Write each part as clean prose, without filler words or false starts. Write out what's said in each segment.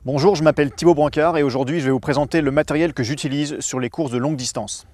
Bonjour, je m'appelle Thibaut Brancard et aujourd'hui je vais vous présenter le matériel que j'utilise sur les courses de longue distance.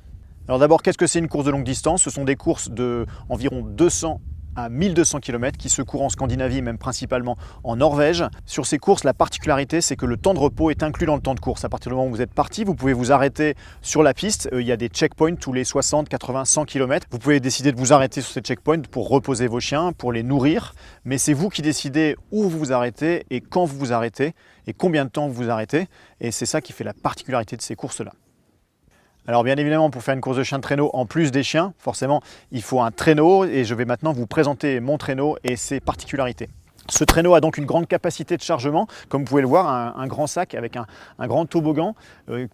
Alors d'abord, qu'est-ce que c'est une course de longue distance? Ce sont des courses de environ 200 à 1200 km qui se courent en Scandinavie, même principalement en Norvège. Sur ces courses, la particularité, c'est que le temps de repos est inclus dans le temps de course. À partir du moment où vous êtes parti, vous pouvez vous arrêter sur la piste. Il y a des checkpoints tous les 60, 80, 100 km. Vous pouvez décider de vous arrêter sur ces checkpoints pour reposer vos chiens, pour les nourrir. Mais c'est vous qui décidez où vous vous arrêtez et quand vous vous arrêtez et combien de temps vous vous arrêtez. Et c'est ça qui fait la particularité de ces courses-là. Alors bien évidemment, pour faire une course de chien de traîneau, en plus des chiens, forcément, il faut un traîneau et je vais maintenant vous présenter mon traîneau et ses particularités. Ce traîneau a donc une grande capacité de chargement, comme vous pouvez le voir, un grand sac avec un grand toboggan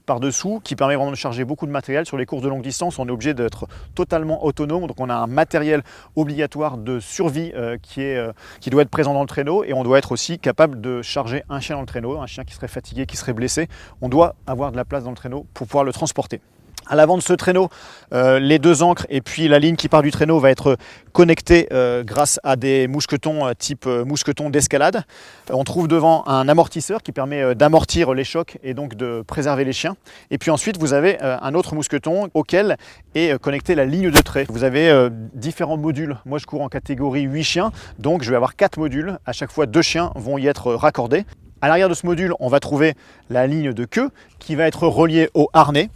par-dessous qui permet vraiment de charger beaucoup de matériel. Sur les courses de longue distance, on est obligé d'être totalement autonome, donc on a un matériel obligatoire de survie qui doit être présent dans le traîneau et on doit être aussi capable de charger un chien dans le traîneau, un chien qui serait fatigué, qui serait blessé. On doit avoir de la place dans le traîneau pour pouvoir le transporter. À l'avant de ce traîneau, les deux ancres et puis la ligne qui part du traîneau va être connectée grâce à des mousquetons type mousqueton d'escalade. On trouve devant un amortisseur qui permet d'amortir les chocs et donc de préserver les chiens. Et puis ensuite, vous avez un autre mousqueton auquel est connectée la ligne de trait. Vous avez différents modules. Moi, je cours en catégorie 8 chiens, donc je vais avoir 4 modules. À chaque fois, 2 chiens vont y être raccordés. À l'arrière de ce module, on va trouver la ligne de queue qui va être reliée au harnais.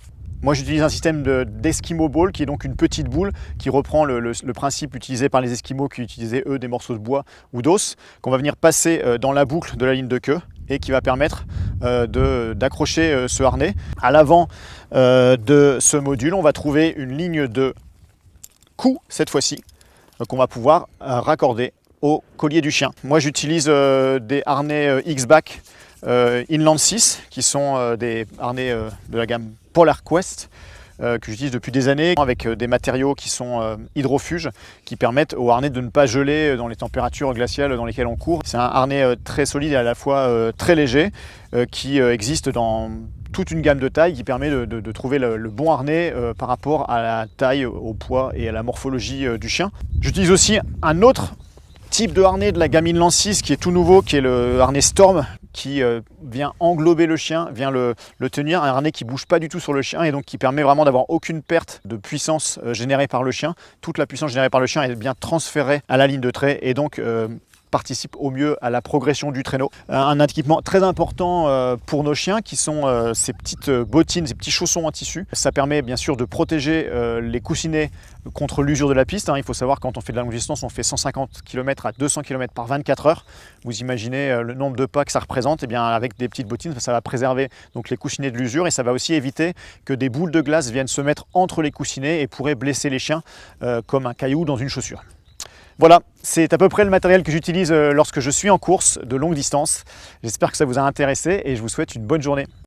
Moi, j'utilise un système d'Eskimo Ball qui est donc une petite boule qui reprend le principe utilisé par les Esquimaux qui utilisaient eux des morceaux de bois ou d'os qu'on va venir passer dans la boucle de la ligne de queue et qui va permettre d'accrocher ce harnais. À l'avant de ce module, on va trouver une ligne de cou cette fois-ci qu'on va pouvoir raccorder au collier du chien. Moi, j'utilise des harnais X-Back Inland 6 qui sont des harnais de la gamme Polar Quest que j'utilise depuis des années avec des matériaux qui sont hydrofuges qui permettent au harnais de ne pas geler dans les températures glaciales dans lesquelles on court. C'est un harnais très solide et à la fois très léger qui existe dans toute une gamme de tailles qui permet de trouver le bon harnais par rapport à la taille, au poids et à la morphologie du chien. J'utilise aussi un autre type de harnais de la gamme Inland 6 qui est tout nouveau, qui est le harnais Storm, qui vient englober le chien, vient le tenir, un harnais qui ne bouge pas du tout sur le chien et donc qui permet vraiment d'avoir aucune perte de puissance générée par le chien. Toute la puissance générée par le chien est bien transférée à la ligne de trait et donc participe au mieux à la progression du traîneau. Un équipement très important pour nos chiens qui sont ces petites bottines, ces petits chaussons en tissu. Ça permet bien sûr de protéger les coussinets contre l'usure de la piste. Il faut savoir quand on fait de la longue distance, on fait 150 km à 200 km par 24 heures. Vous imaginez le nombre de pas que ça représente. Et bien avec des petites bottines, ça va préserver donc les coussinets de l'usure et ça va aussi éviter que des boules de glace viennent se mettre entre les coussinets et pourraient blesser les chiens comme un caillou dans une chaussure. Voilà, c'est à peu près le matériel que j'utilise lorsque je suis en course de longue distance. J'espère que ça vous a intéressé et je vous souhaite une bonne journée.